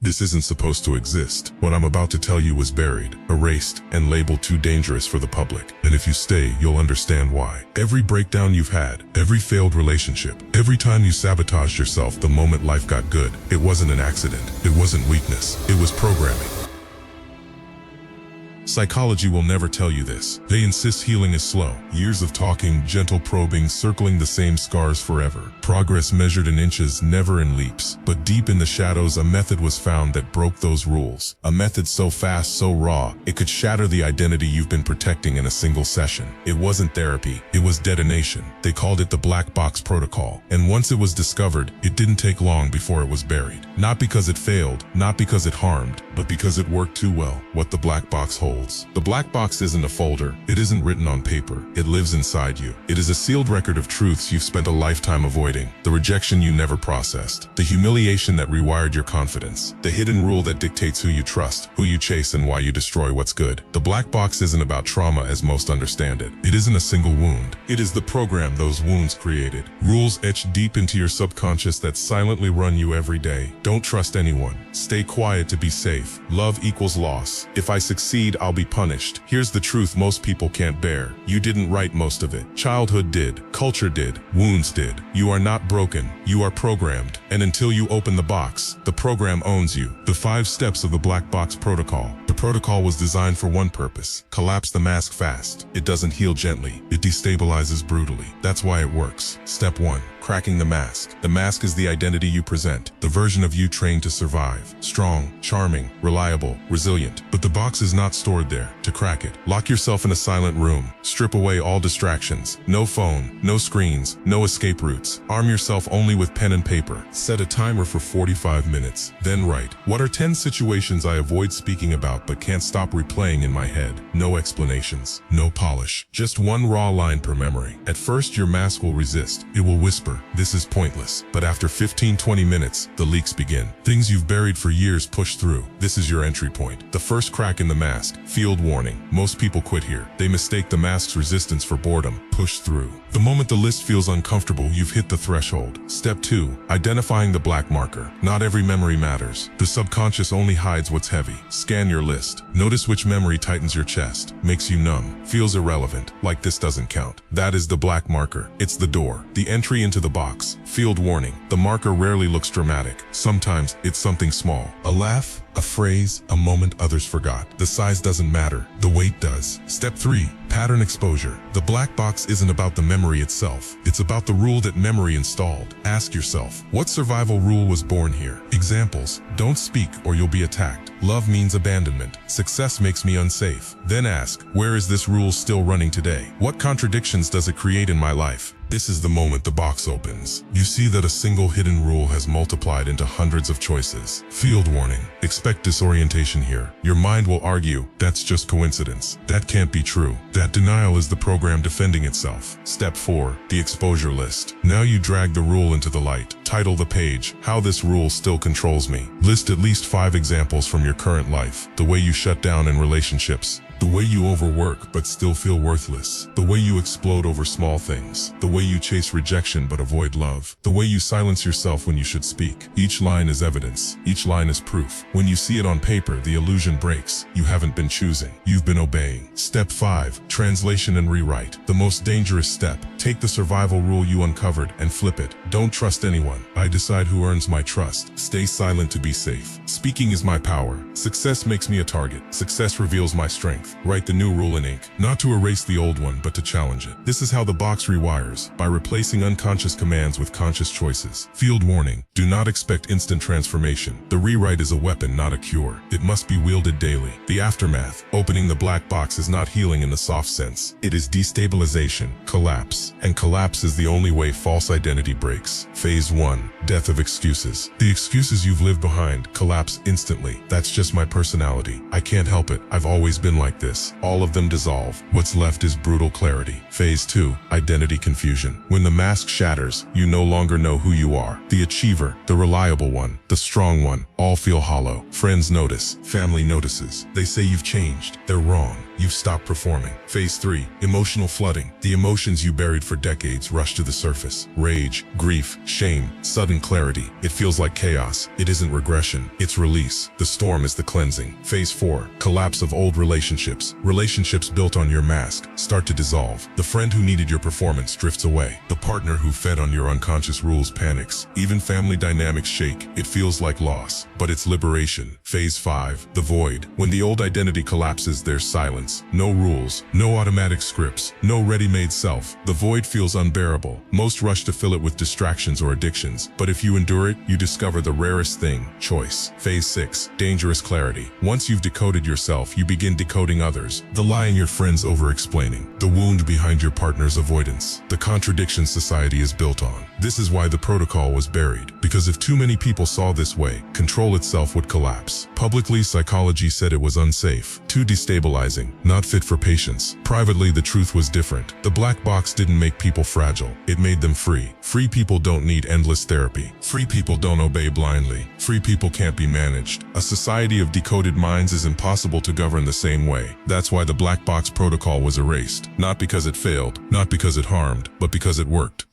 This isn't supposed to exist. What I'm about to tell you was buried, erased, and labeled too dangerous for the public. And if you stay, you'll understand why. Every breakdown you've had, every failed relationship, every time you sabotaged yourself the moment life got good, it wasn't an accident. It wasn't weakness. It was programming. Psychology will never tell you this. They insist healing is slow. Years of talking, gentle probing, circling the same scars forever. Progress measured in inches, never in leaps. But deep in the shadows, a method was found that broke those rules. A method so fast, so raw, it could shatter the identity you've been protecting in a single session. It wasn't therapy, it was detonation. They called it the black box protocol. And once it was discovered, it didn't take long before it was buried. Not because it failed, not because it harmed, but because it worked too well. What the black box holds. The black box isn't a folder. It isn't written on paper. It lives inside you. It is a sealed record of truths you've spent a lifetime avoiding. The rejection you never processed. The humiliation that rewired your confidence. The hidden rule that dictates who you trust, who you chase, and why you destroy what's good. The black box isn't about trauma as most understand it. It isn't a single wound. It is the program those wounds created. Rules etched deep into your subconscious that silently run you every day. Don't trust anyone. Stay quiet to be safe. Love equals loss. If I succeed, I'll be punished. Here's the truth most people can't bear. You didn't write most of it. Childhood did. Culture did. Wounds did. You are not broken. You are programmed. And until you open the box, the program owns you. The 5 steps of the black box protocol. The protocol was designed for one purpose. Collapse the mask fast. It doesn't heal gently. It destabilizes brutally. That's why it works. Step 1. Cracking the mask. The mask is the identity you present. The version of you trained to survive. Strong, charming, reliable, resilient. But the box is not stored there. To crack it, lock yourself in a silent room. Strip away all distractions. No phone, no screens, no escape routes. Arm yourself only with pen and paper. Set a timer for 45 minutes. Then write, what are 10 situations I avoid speaking about but can't stop replaying in my head? No explanations. No polish. Just one raw line per memory. At first, your mask will resist. It will whisper, this is pointless. But after 15-20 minutes, the leaks begin. Things you've buried for years push through. This is your entry point. The first crack in the mask. Field warning. Most people quit here. They mistake the mask's resistance for boredom. Push through. The moment the list feels uncomfortable, you've hit the threshold. Step 2. Identifying the black marker. Not every memory matters. The subconscious only hides what's heavy. Scan your list. Notice which memory tightens your chest, makes you numb, feels irrelevant, like this doesn't count. That is the black marker. It's the door. The entry into the box. Field warning. The marker rarely looks dramatic. Sometimes it's something small. A laugh, a phrase, a moment others forgot. The size doesn't matter. The weight does. Step 3. Pattern exposure. The black box isn't about the memory itself. It's about the rule that memory installed. Ask yourself, what survival rule was born here? Examples. Don't speak or you'll be attacked. Love means abandonment. Success makes me unsafe. Then ask, where is this rule still running today? What contradictions does it create in my life? This is the moment the box opens. You see that a single hidden rule has multiplied into hundreds of choices. Field warning. Expect disorientation here. Your mind will argue, that's just coincidence. That can't be true. That denial is the program defending itself. Step 4. The exposure list. Now you drag the rule into the light. Title the page, How This Rule Still Controls Me. List at least 5 examples from your current life. The way you shut down in relationships. The way you overwork but still feel worthless. The way you explode over small things. The way you chase rejection but avoid love. The way you silence yourself when you should speak. Each line is evidence. Each line is proof. When you see it on paper, the illusion breaks. You haven't been choosing. You've been obeying. Step 5. Translation and rewrite. The most dangerous step. Take the survival rule you uncovered and flip it. Don't trust anyone. I decide who earns my trust. Stay silent to be safe. Speaking is my power. Success makes me a target. Success reveals my strength. Write the new rule in ink, not to erase the old one, but to challenge it. This is how the box rewires, by replacing unconscious commands with conscious choices. Field warning. Do not expect instant transformation. The rewrite is a weapon, not a cure. It must be wielded daily. The aftermath. Opening the black box is not healing in the soft sense. It is destabilization, collapse. And collapse is the only way false identity breaks. Phase 1. Death of excuses. The excuses you've lived behind collapse instantly. That's just my personality. I can't help it. I've always been like like this. All of them dissolve. What's left is brutal clarity. Phase 2, identity confusion. When the mask shatters, you no longer know who you are. The achiever, the reliable one, the strong one, all feel hollow. Friends notice. Family notices. They say you've changed. They're wrong. You've stopped performing. Phase 3, emotional flooding. The emotions you buried for decades rush to the surface. Rage, grief, shame, sudden clarity. It feels like chaos. It isn't regression. It's release. The storm is the cleansing. Phase 4, collapse of old relationships. Relationships built on your mask start to dissolve. The friend who needed your performance drifts away. The partner who fed on your unconscious rules panics. Even family dynamics shake. It feels like loss, but it's liberation. Phase 5, the void. When the old identity collapses, there's silence. No rules, no automatic scripts, no ready-made self. The void feels unbearable. Most rush to fill it with distractions or addictions, but if you endure it, you discover the rarest thing: choice. Phase 6, dangerous clarity. Once you've decoded yourself, you begin decoding others. The lie in your friends over-explaining, the wound behind your partner's avoidance, the contradiction society is built on. This is why the protocol was buried, because if too many people saw this way, control itself would collapse. Publicly, psychology said it was unsafe, too destabilizing, not fit for patients. Privately, the truth was different. The black box didn't make people fragile, it made them free. Free people don't need endless therapy. Free people don't obey blindly. Free people can't be managed. A society of decoded minds is impossible to govern the same way. That's why the black box protocol was erased. Not because it failed, not because it harmed, but because it worked.